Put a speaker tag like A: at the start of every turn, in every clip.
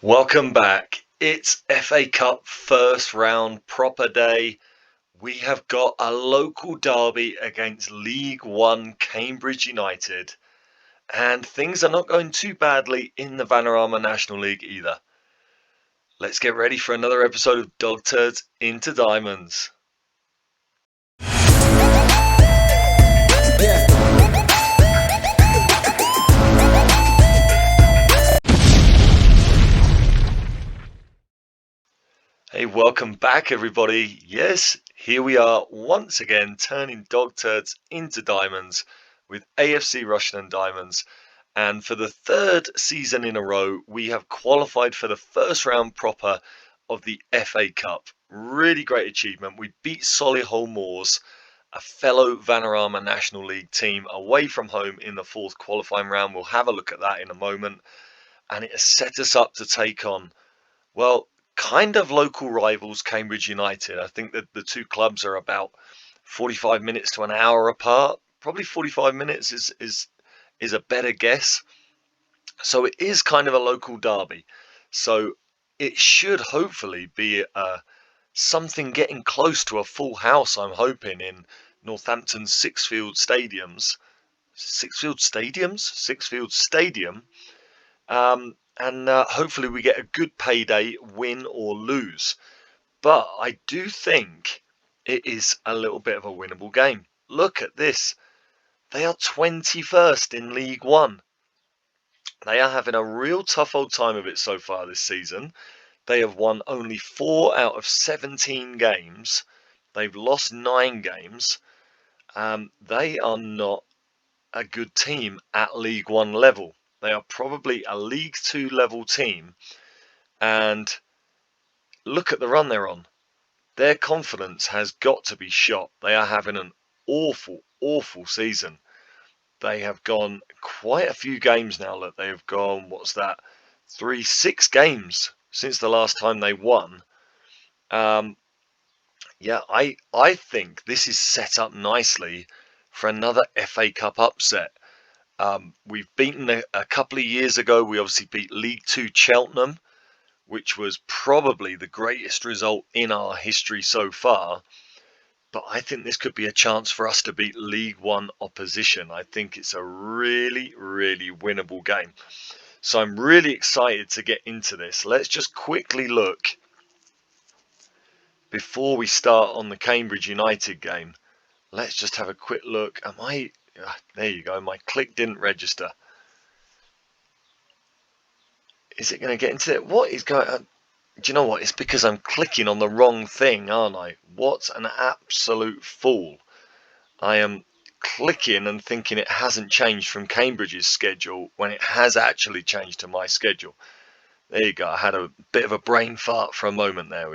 A: Welcome back. It's FA Cup first round proper day. We have got a local derby against League One Cambridge United, and things are not going too badly in the Vanarama National League either. Let's get ready for another episode of Dog Turds into Diamonds. Hey, welcome back everybody. Yes, here we are once again turning Dog Turds into Diamonds with AFC Russian and Diamonds. And for the third season in a row, we have qualified for the first round proper of the FA Cup. Really great achievement. We beat Solihull Moors, a fellow Vanarama National League team, away from home in the fourth qualifying round. We'll have a look at that in a moment. And it has set us up to take on, well, kind of local rivals, Cambridge United. I think that the two clubs are about 45 minutes to an hour apart. Probably 45 minutes is a better guess. So it is kind of a local derby. So it should hopefully be something getting close to a full house, I'm hoping, in Northampton's Sixfields Stadium. And hopefully we get a good payday, win or lose. But I do think it is a little bit of a winnable game. Look at this. They are 21st in League One. They are having a real tough old time of it so far this season. They have won only 4 out of 17 games. They've lost 9 games. They are not a good team at League One level. They are probably a League Two level team. And look at the run they're on. Their confidence has got to be shot. They are having an awful, awful season. They have gone quite a few games now. Look, they have gone, 6 games since the last time they won. Yeah, I think this is set up nicely for another FA Cup upset. We've beaten a couple of years ago. We obviously beat League Two Cheltenham, which was probably the greatest result in our history so far. But I think this could be a chance for us to beat League One opposition. I think it's a really, really winnable game. So I'm really excited to get into this. Let's just quickly look before we start on the Cambridge United game. Let's just have a quick look. There you go. My click didn't register. Is it going to get into it? What is going on? Do you know what? It's because I'm clicking on the wrong thing, aren't I? What an absolute fool. I am clicking and thinking it hasn't changed from Cambridge's schedule when it has actually changed to my schedule. There you go. I had a bit of a brain fart for a moment there.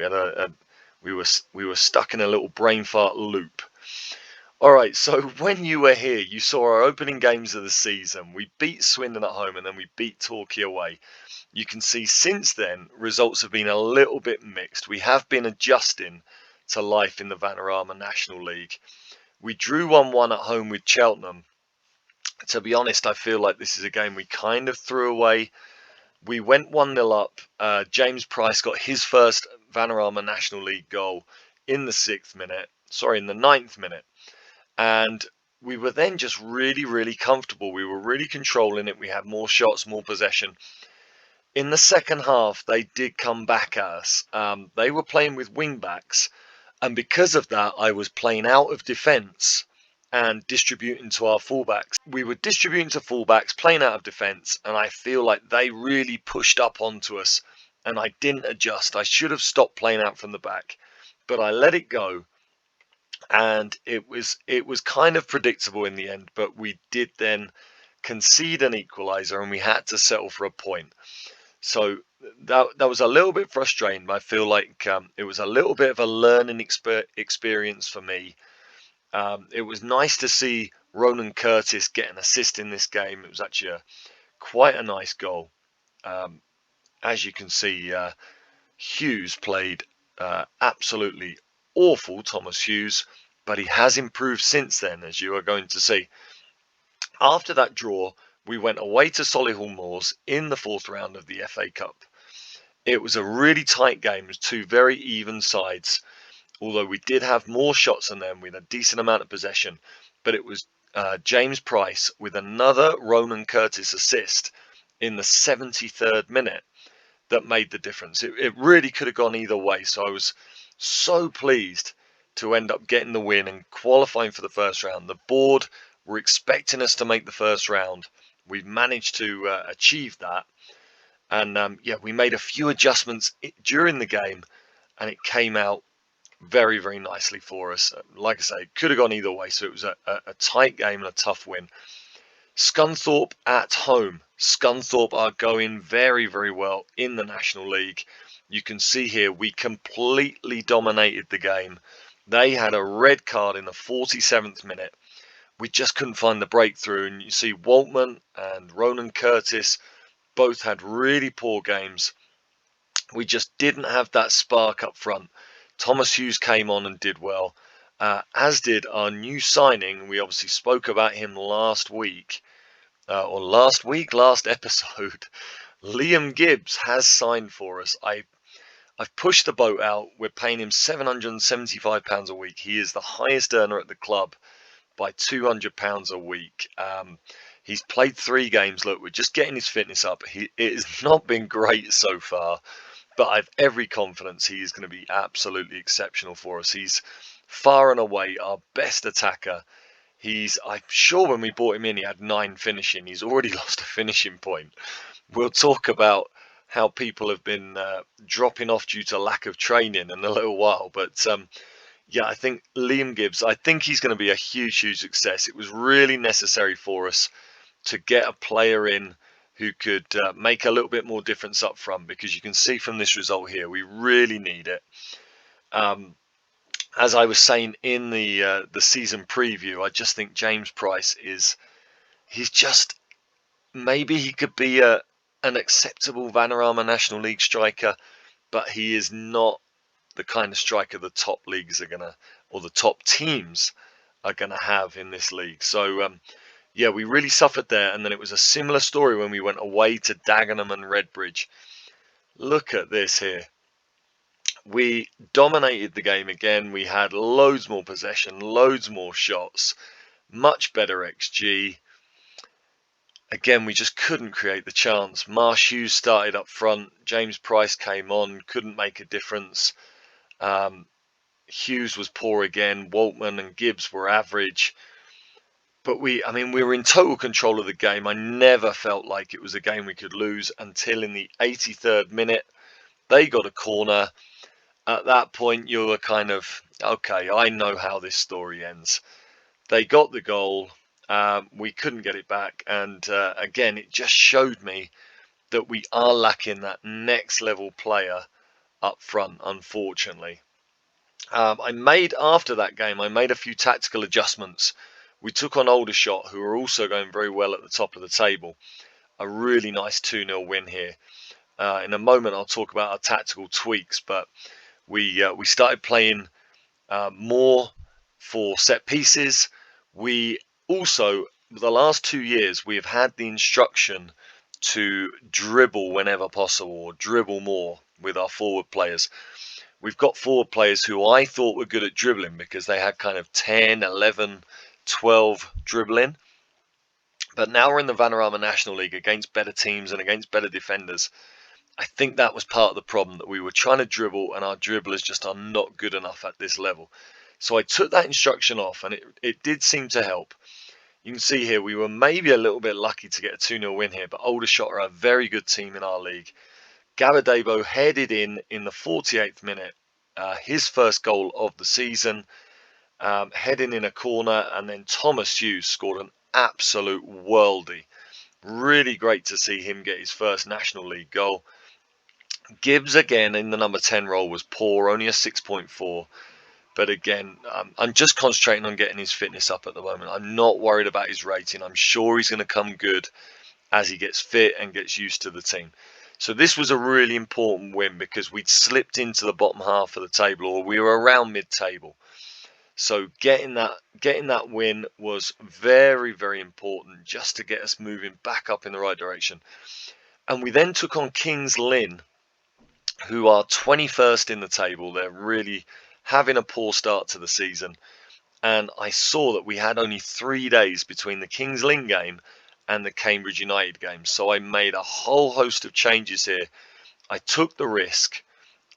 A: We were stuck in a little brain fart loop. All right, so when you were here, you saw our opening games of the season. We beat Swindon at home and then we beat Torquay away. You can see since then, results have been a little bit mixed. We have been adjusting to life in the Vanarama National League. We drew 1-1 at home with Cheltenham. To be honest, I feel like this is a game we kind of threw away. We went 1-0 up. James Price got his first Vanarama National League goal in the 9th minute. And we were then just really, really comfortable. We were really controlling it. We had more shots, more possession. In the second half, they did come back at us. They were playing with wing backs. And because of that, I was playing out of defence and distributing to our fullbacks. We were distributing to fullbacks, playing out of defence. And I feel like they really pushed up onto us. And I didn't adjust. I should have stopped playing out from the back. But I let it go. And it was kind of predictable in the end, but we did then concede an equaliser and we had to settle for a point. So that was a little bit frustrating. I feel like it was a little bit of a learning experience for me. It was nice to see Ronan Curtis get an assist in this game. It was actually quite a nice goal. As you can see, Hughes played absolutely awful, Thomas Hughes, but he has improved since then, as you are going to see. After that draw, we went away to Solihull Moors in the fourth round of the FA Cup. It was a really tight game. It was two very even sides. Although we did have more shots than them, we had a decent amount of possession. But it was James Price with another Ronan Curtis assist in the 73rd minute that made the difference. It really could have gone either way. So I was so pleased to end up getting the win and qualifying for the first round. The board were expecting us to make the first round. We've managed to achieve that. And yeah, we made a few adjustments during the game, and it came out very, very nicely for us. Like I say, it could have gone either way. So it was a tight game and a tough win. Scunthorpe at home. Scunthorpe are going very, very well in the National League. You can see here we completely dominated the game. They had a red card in the 47th minute. We just couldn't find the breakthrough. And you see Waltman and Ronan Curtis both had really poor games. We just didn't have that spark up front. Thomas Hughes came on and did well, as did our new signing. We obviously spoke about him last week, last episode. Liam Gibbs has signed for us. I've pushed the boat out. We're paying him £775 a week. He is the highest earner at the club by £200 a week. He's played 3 games. Look, we're just getting his fitness up. It has not been great so far, but I've every confidence he is going to be absolutely exceptional for us. He's far and away our best attacker. I'm sure when we bought him in, he had 9 finishing. He's already lost a finishing point. We'll talk about how people have been dropping off due to lack of training in a little while. But yeah, I think Liam Gibbs, I think he's going to be a huge, huge success. It was really necessary for us to get a player in who could make a little bit more difference up front, because you can see from this result here, we really need it. As I was saying in the season preview, I just think James Price he's just, maybe he could be an acceptable Vanarama National League striker, but he is not the kind of striker the top leagues are gonna, or the top teams are gonna have in this league. So yeah, we really suffered there. And then it was a similar story when we went away to Dagenham and Redbridge. Look at this here. We dominated the game again. We had loads more possession, loads more shots, much better XG. Again, we just couldn't create the chance. Marsh Hughes started up front. James Price came on, couldn't make a difference. Hughes was poor again. Waltman and Gibbs were average. But we were in total control of the game. I never felt like it was a game we could lose until in the 83rd minute, they got a corner. At that point, you were kind of, okay, I know how this story ends. They got the goal. We couldn't get it back. And again, it just showed me that we are lacking that next level player up front, unfortunately. After that game, I made a few tactical adjustments. We took on Aldershot, who are also going very well at the top of the table. A really nice 2-0 win here. In a moment, I'll talk about our tactical tweaks, but we started playing more for set pieces. We also, the last 2 years, we have had the instruction to dribble whenever possible, or dribble more with our forward players. We've got forward players who I thought were good at dribbling because they had kind of 10, 11, 12 dribbling. But now we're in the Vanarama National League against better teams and against better defenders. I think that was part of the problem, that we were trying to dribble and our dribblers just are not good enough at this level. So I took that instruction off, and it did seem to help. You can see here we were maybe a little bit lucky to get a 2-0 win here, but Aldershot are a very good team in our league. Gabadebo headed in the 48th minute, his first goal of the season, heading in a corner, and then Thomas Hughes scored an absolute worldie. Really great to see him get his first National League goal. Gibbs again in the number 10 role was poor, only a 6.4. But again, I'm just concentrating on getting his fitness up at the moment. I'm not worried about his rating. I'm sure he's going to come good as he gets fit and gets used to the team. So this was a really important win because we'd slipped into the bottom half of the table, or we were around mid-table. So getting that win was very, very important, just to get us moving back up in the right direction. And we then took on Kings Lynn who are 21st in the table. They're really having a poor start to the season. And I saw that we had only 3 days between the Kings Lynn game and the Cambridge United game. So I made a whole host of changes here. I took the risk.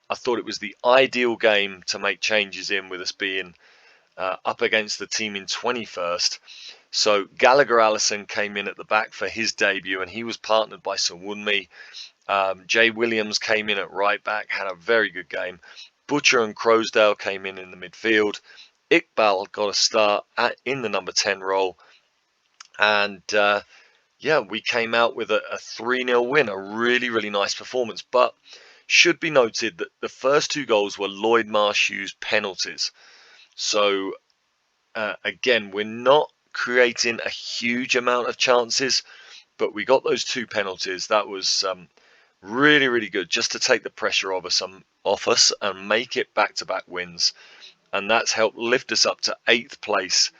A: I thought it was the ideal game to make changes in, with us being up against the team in 21st. So Gallagher Allison came in at the back for his debut, and he was partnered by Sawunmi. Jay Williams came in at right back, had a very good game. Butcher and Crosdale came in the midfield. Iqbal got a start in the number 10 role. And yeah, we came out with a 3-0 win, a really, really nice performance. But should be noted that the first 2 goals were Lloyd Marshew's penalties. So again, we're not creating a huge amount of chances, but we got those 2 penalties. That was really, really good, just to take the pressure off us and make it back-to-back wins. And that's helped lift us up to 8th place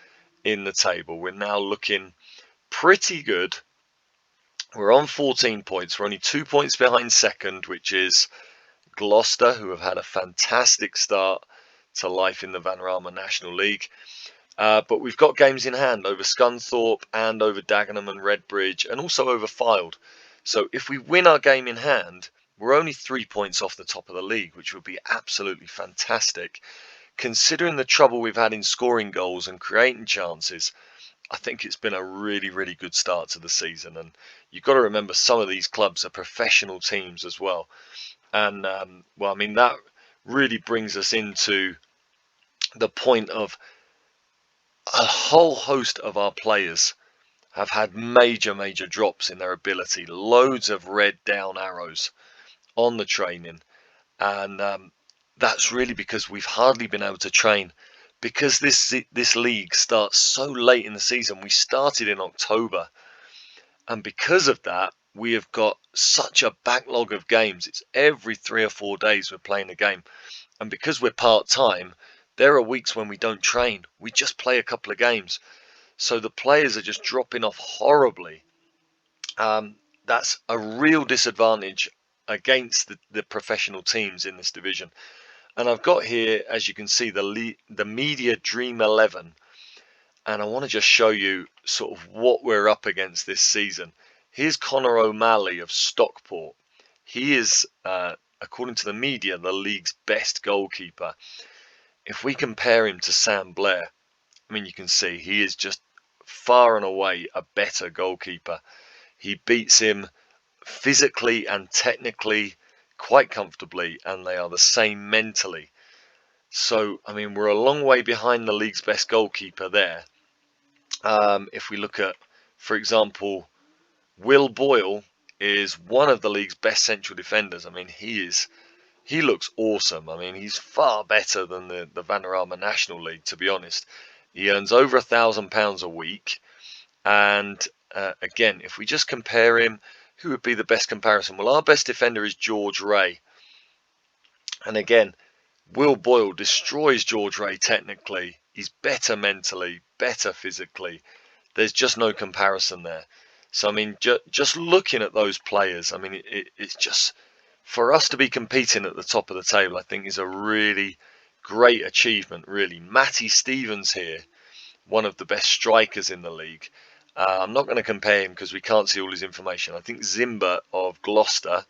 A: in the table. We're now looking pretty good. We're on 14 points. We're only 2 points behind second, which is Gloucester, who have had a fantastic start to life in the Vanarama National League. But we've got games in hand over Scunthorpe and over Dagenham and Redbridge, and also over Fylde. So if we win our game in hand, we're only 3 points off the top of the league, which would be absolutely fantastic. Considering the trouble we've had in scoring goals and creating chances, I think it's been a really, really good start to the season. And you've got to remember, some of these clubs are professional teams as well. And, well, I mean, that really brings us into the point of a whole host of our players have had major, major drops in their ability. Loads of red down arrows on the training. And that's really because we've hardly been able to train, because this league starts so late in the season. We started in October, and because of that, we have got such a backlog of games. It's every 3 or 4 days we're playing a game, and because we're part-time, there are weeks when we don't train. We just play a couple of games, so the players are just dropping off horribly. That's a real disadvantage against the professional teams in this division. And I've got here, as you can see, the Media Dream 11. And I want to just show you sort of what we're up against this season. Here's Connor O'Malley of Stockport. He is, according to the media, the league's best goalkeeper. If we compare him to Sam Blair, I mean, you can see he is just far and away a better goalkeeper. He beats him physically and technically quite comfortably, and they are the same mentally. So, I mean, we're a long way behind the league's best goalkeeper there. If we look at, for example, Will Boyle is one of the league's best central defenders. I mean, he looks awesome. I mean, he's far better than the Vanarama National League, to be honest. He earns over £1,000 a week. And again, if we just compare him, who would be the best comparison? Well, our best defender is George Ray. And again, Will Boyle destroys George Ray technically. He's better mentally, better physically. There's just no comparison there. So, I mean, just looking at those players, I mean, it's just, for us to be competing at the top of the table, I think is a really great achievement, really. Matty Stevens here, one of the best strikers in the league. I'm not going to compare him because we can't see all his information. I think Zimba of Gloucester.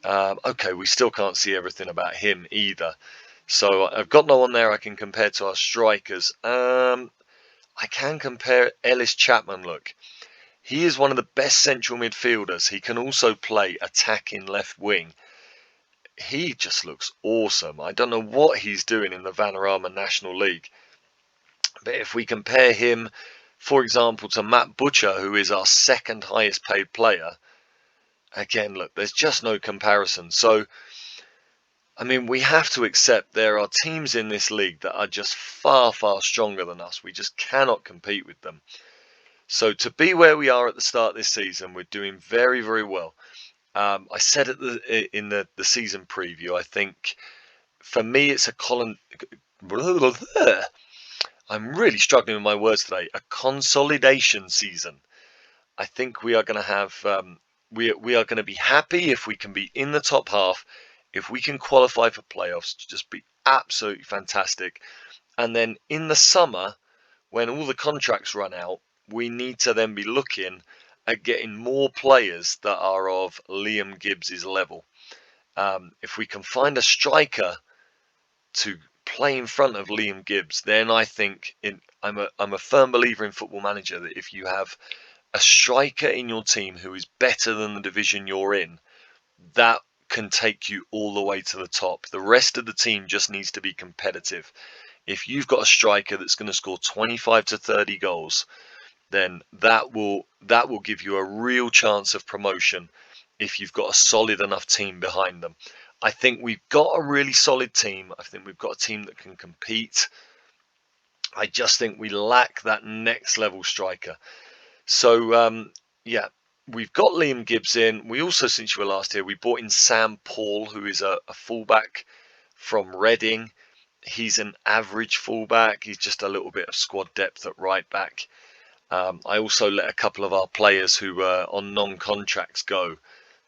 A: Okay, we still can't see everything about him either. So I've got no one there I can compare to our strikers. I can compare Ellis Chapman, look. He is one of the best central midfielders. He can also play attacking left wing. He just looks awesome. I don't know what he's doing in the Vanarama National League. But if we compare him, for example, to Matt Butcher, who is our second highest paid player, again, look, there's just no comparison. So, I mean, we have to accept there are teams in this league that are just far, far stronger than us. We just cannot compete with them. So to be where we are at the start of this season, we're doing very, very well. I said in the season preview, I think for me it's a I'm really struggling with my words today. A consolidation season. I think we are going to have we are going to be happy if we can be in the top half If we can qualify for playoffs, just be absolutely fantastic. And then in the summer, when all the contracts run out, we need to then be looking at getting more players that are of Liam Gibbs's level. If we can find a striker to play in front of Liam Gibbs, then I think I'm a firm believer in Football Manager that if you have a striker in your team who is better than the division you're in, that can take you all the way to the top. The rest of the team just needs to be competitive. If you've got a striker that's going to score 25 to 30 goals, then that will give you a real chance of promotion if you've got a solid enough team behind them. I think we've got a really solid team. I think we've got a team that can compete. I just think we lack that next level striker. So yeah, we've got Liam Gibbs in. We also, since you were last here, we brought in Sam Paul, who is a fullback from Reading. He's an average fullback. He's just a little bit of squad depth at right back. I also let a couple of our players who were on non-contracts go.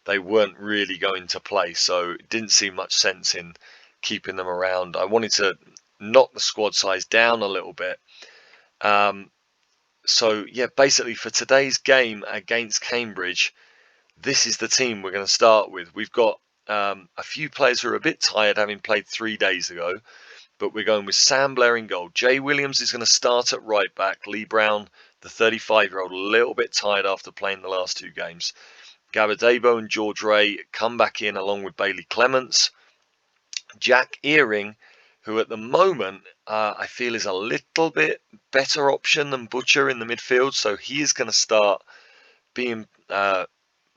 A: They weren't really going to play, so it didn't see much sense in keeping them around. I wanted to knock the squad size down a little bit. So yeah, basically for today's game against Cambridge, this is the team we're going to start with. We've got a few players who are a bit tired, having played 3 days ago, but we're going with Sam Blair in goal. Jay Williams is going to start at right back. Lee Brown, the 35-year-old, a little bit tired after playing the last 2 games. Gabadebo and George Ray come back in along with Bailey Clements. Jack Earing, who at the moment I feel is a little bit better option than Butcher in the midfield, so he is going to start being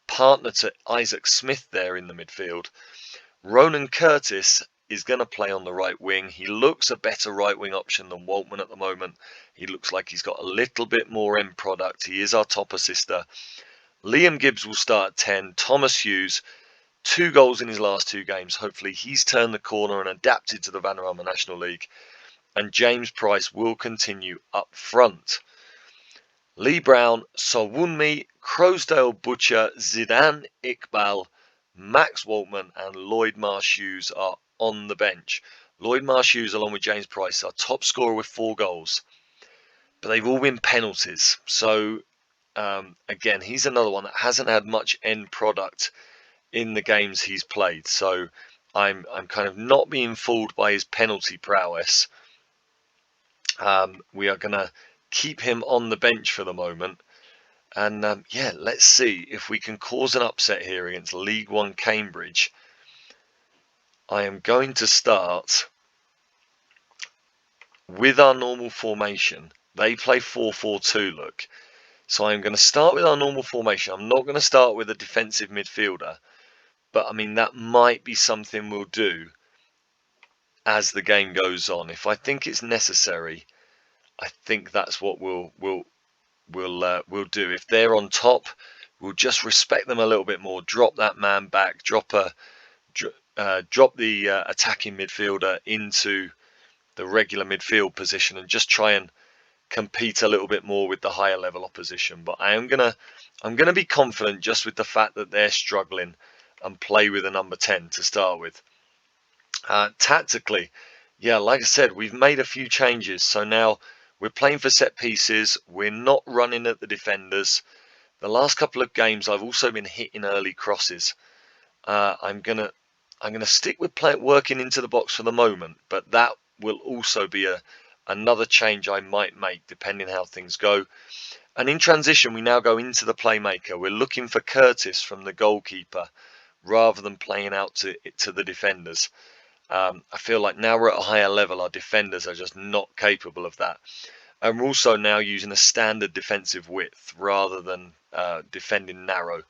A: partner to Isaac Smith there in the midfield. Ronan Curtis is going to play on the right wing. He looks a better right wing option than Waltman at the moment. He looks like he's got a little bit more end product. He is our top assister. Liam Gibbs will start at 10. Thomas Hughes, 2 goals in his last 2 games. Hopefully he's turned the corner and adapted to the Vanarama National League. And James Price will continue up front. Lee Brown, Sawunmi, Crowsdale Butcher, Zidane Iqbal, Max Waltman and Lloyd Marsh Hughes are on the bench. Lloyd Marsh Hughes, along with James Price, our top scorer with 4 goals. But they've all been penalties. So, again, he's another one that hasn't had much end product in the games he's played. So, I'm kind of not being fooled by his penalty prowess. We are going to keep him on the bench for the moment. And yeah, let's see if we can cause an upset here against League One Cambridge. I am going to start with our normal formation. They play 4-4-2, look. So I'm going to start with our normal formation. I'm not going to start with a defensive midfielder. But, I mean, that might be something we'll do as the game goes on. If I think it's necessary, I think that's what we'll do. If they're on top, we'll just respect them a little bit more. Drop that man back. Drop the attacking midfielder into the regular midfield position, and just try and compete a little bit more with the higher level opposition. But I'm gonna be confident just with the fact that they're struggling and play with a number 10 to start with. Tactically, yeah, like I said, we've made a few changes. So now we're playing for set pieces. We're not running at the defenders. The last couple of games, I've also been hitting early crosses. I'm gonna stick with working into the box for the moment, but that will also be another change I might make depending how things go. And in transition, we now go into the playmaker. We're looking for Curtis from the goalkeeper rather than playing out to the defenders. I feel like now we're at a higher level. Our defenders are just not capable of that. And we're also now using a standard defensive width rather than defending narrow.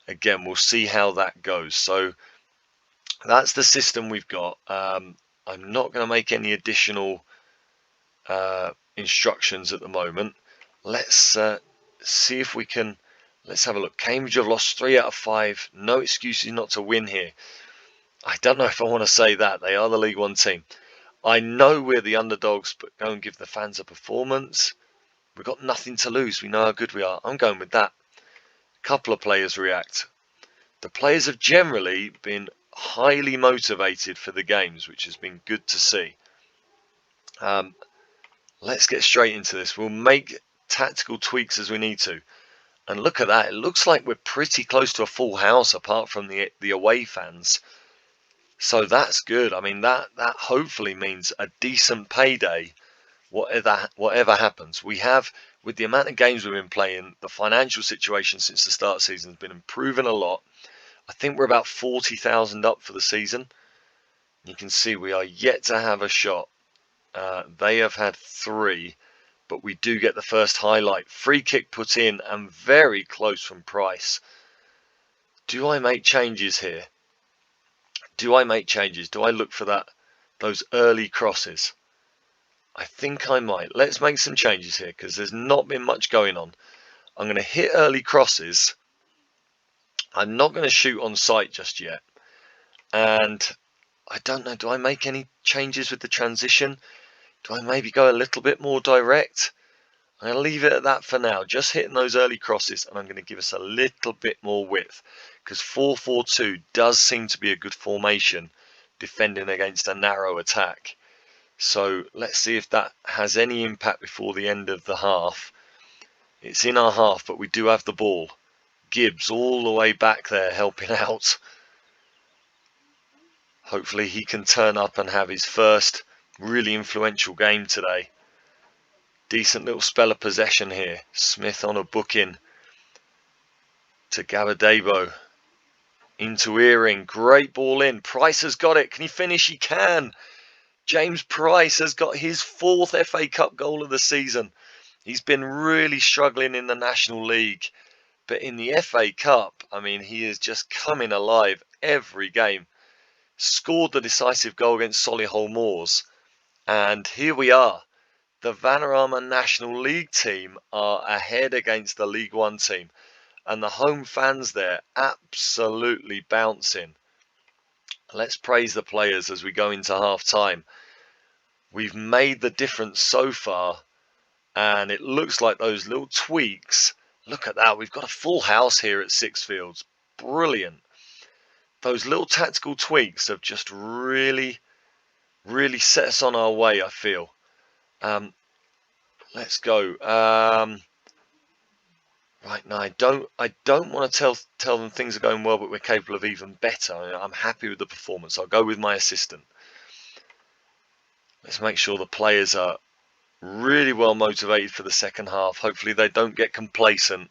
A: Again, we'll see how that goes. So that's the system we've got. I'm not going to make any additional instructions at the moment. Let's see if we can. Let's have a look. Cambridge have lost 3 out of 5. No excuses not to win here. I don't know if I want to say that. They are the League One team. I know we're the underdogs, but go and give the fans a performance. We've got nothing to lose. We know how good we are. I'm going with that. A couple of players react. The players have generally been highly motivated for the games, which has been good to see. Let's get straight into this. We'll make tactical tweaks as we need to. And look at that. It looks like we're pretty close to a full house apart from the away fans. So that's good. I mean, that hopefully means a decent payday, whatever happens. We have, with the amount of games we've been playing, the financial situation since the start of the season has been improving a lot. I think we're about 40,000 up for the season. You can see we are yet to have a shot. They have had 3, but we do get the first highlight. Free kick put in and very close from Price. Do I make changes here? Do I make changes? Do I look for those early crosses? I think I might. Let's make some changes here because there's not been much going on. I'm going to hit early crosses. I'm not going to shoot on sight just yet. And I don't know, do I make any changes with the transition? Do I maybe go a little bit more direct? I'm going to leave it at that for now. Just hitting those early crosses, and I'm going to give us a little bit more width because 4-4-2 does seem to be a good formation defending against a narrow attack. So let's see if that has any impact before the end of the half. It's in our half, but we do have the ball. Gibbs all the way back there helping out. Hopefully he can turn up and have his first really influential game today. Decent little spell of possession here. Smith on a booking to Gabadebo. Into Earring. Great ball in. Price has got it. Can he finish? He can. James Price has got his 4th FA Cup goal of the season. He's been really struggling in the National League. But in the FA Cup, I mean, he is just coming alive every game. Scored the decisive goal against Solihull Moors. And here we are. The Vanarama National League team are ahead against the League One team. And the home fans there absolutely bouncing. Let's praise the players as we go into half time. We've made the difference so far. And it looks like those little tweaks. Look at that. We've got a full house here at Sixfields. Brilliant. Those little tactical tweaks have just really set us on our way, I feel. Let's go. Right now, I don't want to tell them things are going well, but we're capable of even better. I'm happy with the performance. I'll go with my assistant. Let's make sure the players are really well motivated for the second half. Hopefully they don't get complacent.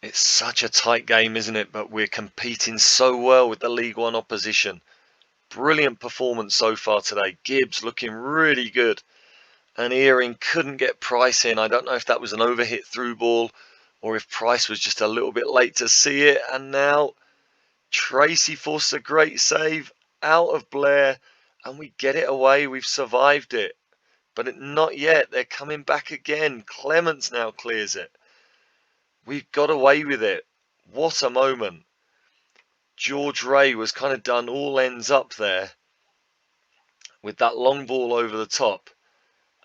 A: It's such a tight game, isn't it? But we're competing so well with the League One opposition. Brilliant performance so far today. Gibbs looking really good. And Earring couldn't get Price in. I don't know if that was an overhit through ball or if Price was just a little bit late to see it. And now Tracy forced a great save out of Blair. And we get it away. We've survived it. But not yet. They're coming back again. Clements now clears it. We've got away with it. What a moment. George Ray was kind of done all ends up there with that long ball over the top.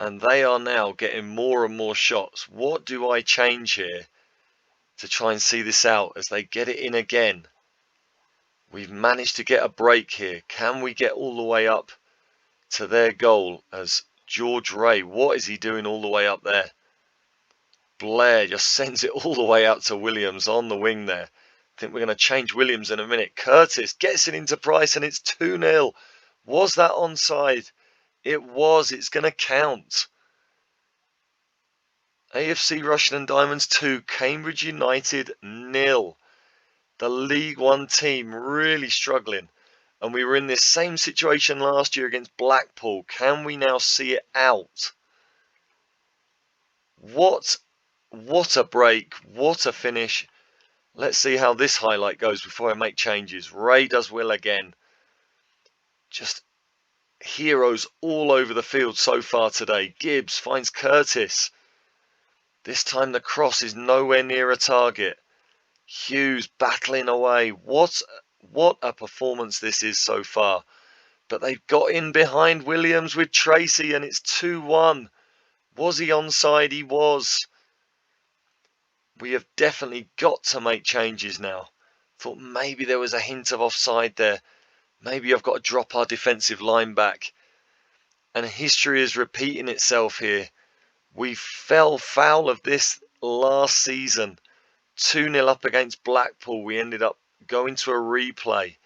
A: And they are now getting more and more shots. What do I change here to try and see this out as they get it in again? We've managed to get a break here. Can we get all the way up to their goal as George Ray? What is he doing all the way up there? Blair just sends it all the way out to Williams on the wing there. I think we're going to change Williams in a minute. Curtis gets it into Price and it's 2-0. Was that onside? It was. It's going to count. AFC Russian and Diamonds 2, Cambridge United 0. The League One team really struggling. And we were in this same situation last year against Blackpool. Can we now see it out? What a break. What a finish. Let's see how this highlight goes before I make changes. Ray does well again. Just heroes all over the field so far today. Gibbs finds Curtis. This time the cross is nowhere near a target. Hughes battling away. What a performance this is so far. But they've got in behind Williams with Tracy and it's 2-1. Was he onside? He was. We have definitely got to make changes now. Thought maybe there was a hint of offside there. Maybe I've got to drop our defensive line back. And history is repeating itself here. We fell foul of this last season. 2-0 up against Blackpool. We ended up going to a replay.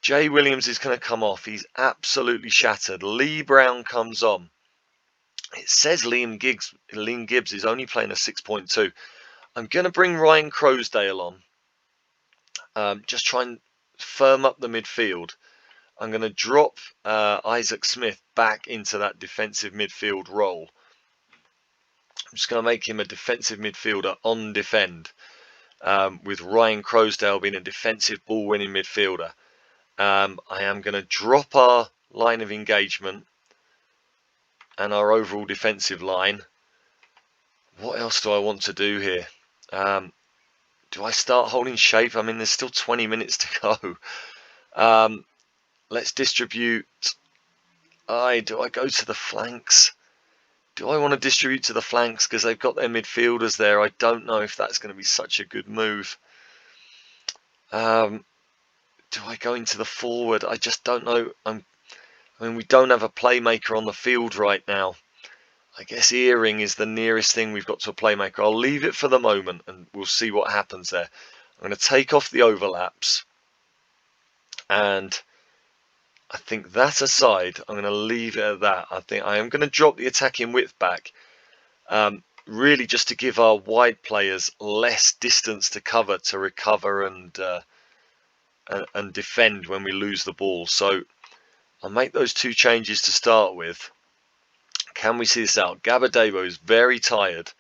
A: Jay Williams is going to come off. He's absolutely shattered. Lee Brown comes on. It says Liam Gibbs is only playing a 6.2. I'm going to bring Ryan Crosdale on. Just try and firm up the midfield. I'm going to drop Isaac Smith back into that defensive midfield role. I'm just going to make him a defensive midfielder on defend, with Ryan Crosdale being a defensive ball-winning midfielder. I am going to drop our line of engagement and our overall defensive line. What else do I want to do here? Do I start holding shape? I mean, there's still 20 minutes to go. Let's distribute. Do I go to the flanks? Do I want to distribute to the flanks because they've got their midfielders there? I don't know if that's going to be such a good move. Do I go into the forward? I just don't know. I mean, we don't have a playmaker on the field right now. I guess Earring is the nearest thing we've got to a playmaker. I'll leave it for the moment and we'll see what happens there. I'm going to take off the overlaps. And I think that aside, I'm going to leave it at that. I think I am going to drop the attacking width back, really just to give our wide players less distance to cover to recover and defend when we lose the ball. So I'll make those two changes to start with. Can we see this out? Gabadebo is very tired.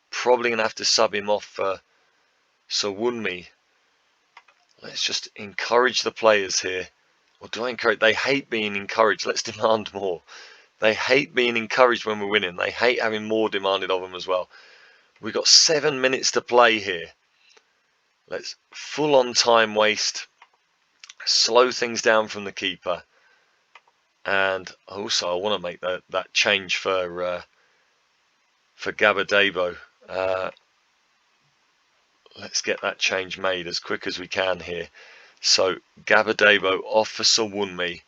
A: Probably going to have to sub him off for Sowunmi. Let's just encourage the players here. Or do I encourage? They hate being encouraged. Let's demand more. They hate being encouraged when we're winning. They hate having more demanded of them as well. We've got 7 minutes to play here. Let's full on time waste. Slow things down from the keeper. And also I want to make that change for Gabadebo. Let's get that change made as quick as we can here. So Gabadebo off for Sowunmi,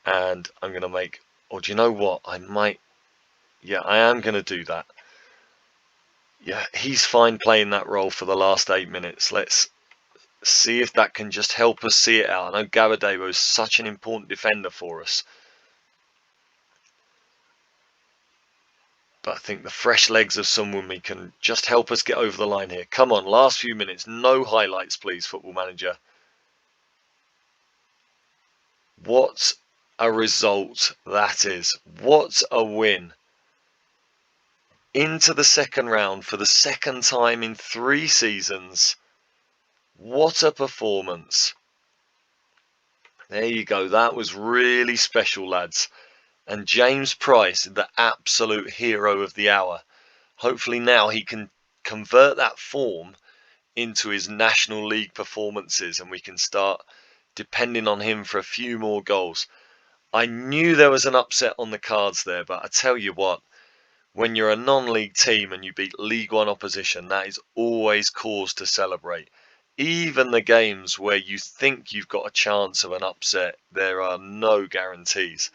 A: and I'm going to make, or do you know what, I am going to do that. Yeah, he's fine playing that role for the last 8 minutes. Let's see if that can just help us see it out. I know Gabadebo is such an important defender for us, but I think the fresh legs of Sowunmi can just help us get over the line here. Come on, last few minutes, no highlights please, Football Manager. What a result that is. What a win. Into the second round for the second time in 3 seasons. What a performance. There you go. That was really special, lads. And James Price, the absolute hero of the hour. Hopefully now he can convert that form into his National League performances and we can start depending on him for a few more goals. I knew there was an upset on the cards there, but I tell you what, when you're a non-league team and you beat League One opposition, that is always cause to celebrate. Even the games where you think you've got a chance of an upset, there are no guarantees.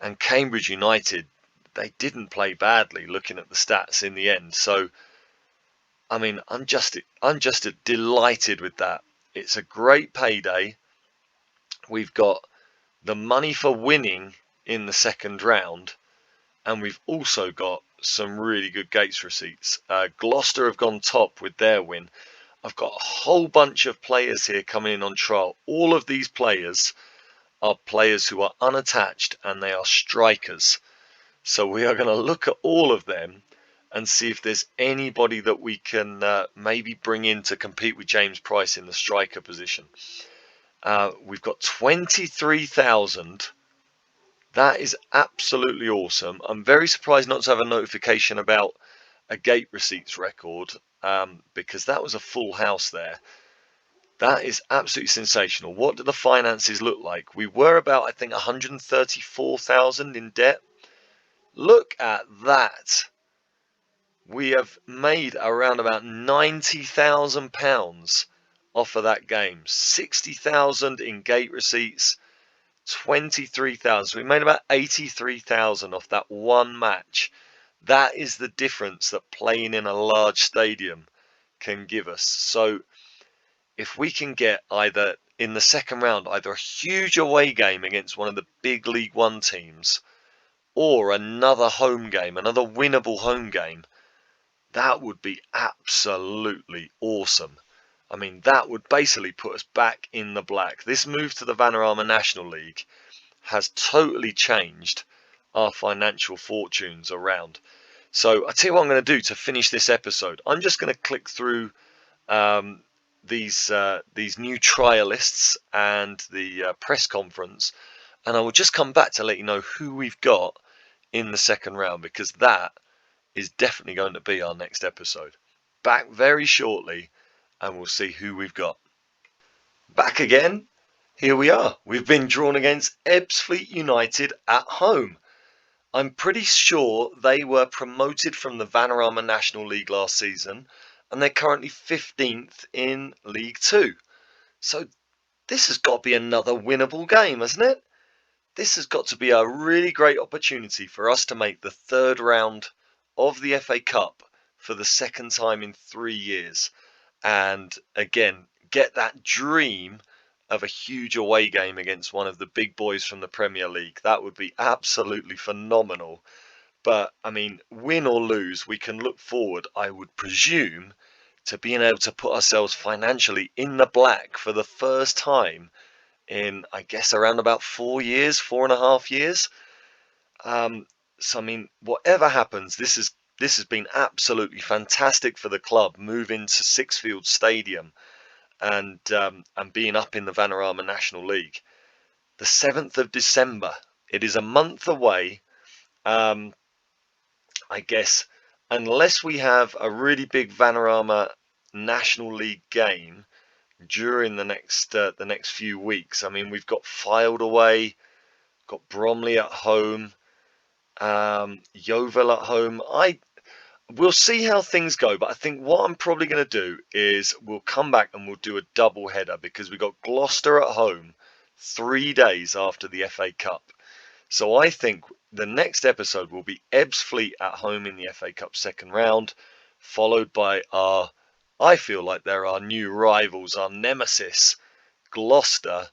A: And Cambridge United, they didn't play badly looking at the stats in the end. So, I mean, I'm just delighted with that. It's a great payday. We've got the money for winning in the second round, and we've also got some really good gates receipts. Gloucester have gone top with their win. I've got a whole bunch of players here coming in on trial. All of these players are players who are unattached and they are strikers. So we are going to look at all of them and see if there's anybody that we can maybe bring in to compete with James Price in the striker position. We've got 23,000. That is absolutely awesome. I'm very surprised not to have a notification about a gate receipts record, because that was a full house there. That is absolutely sensational. What do the finances look like? We were about, I think, 134,000 in debt. Look at that. We have made around about £90,000 off of that game. 60,000 in gate receipts, 23,000. We made about 83,000 off that one match. That is the difference that playing in a large stadium can give us. So if we can get either in the second round, either a huge away game against one of the big League One teams, or another home game, another winnable home game, that would be absolutely awesome. I mean, that would basically put us back in the black. This move to the Vanarama National League has totally changed our financial fortunes around. So I tell you what I'm going to do to finish this episode. I'm just going to click through these new trialists and the press conference, and I will just come back to let you know who we've got in the second round, because that is definitely going to be our next episode. Back very shortly, and we'll see who we've got. Back again. Here we are. We've been drawn against Ebbsfleet United at home. I'm pretty sure they were promoted from the Vanarama National League last season, and they're currently 15th in League 2. So this has got to be another winnable game, hasn't it? This has got to be a really great opportunity for us to make the third round of the FA Cup for the second time in 3 years. And again, get that dream of a huge away game against one of the big boys from the Premier League. That would be absolutely phenomenal. But I mean, win or lose, we can look forward, I would presume, to being able to put ourselves financially in the black for the first time in, I guess, around about 4 years, 4.5 years. So I mean, whatever happens, this has been absolutely fantastic for the club, moving to Sixfields Stadium and being up in the Vanarama National League. The 7th of December. It is a month away. I guess, unless we have a really big Vanarama National League game during the next few weeks. I mean, we've got Fylde away, got Bromley at home, Yeovil at home. We'll see how things go, but I think what I'm probably going to do is we'll come back and we'll do a double header, because we've got Gloucester at home 3 days after the FA Cup. So I think the next episode will be Ebbsfleet at home in the FA Cup second round, followed by I feel like they're our new rivals, our nemesis, Gloucester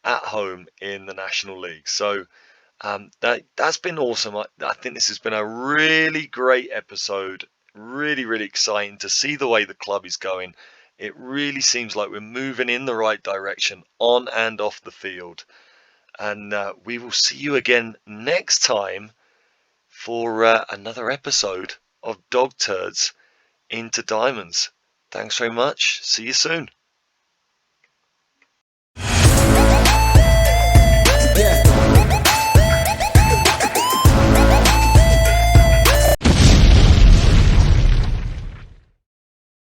A: at home in the National League. So that's been awesome. I think this has been a really great episode. Really, really exciting to see the way the club is going. It really seems like we're moving in the right direction on and off the field. And we will see you again next time for another episode of Dog Turds into Diamonds. Thanks very much. See you soon.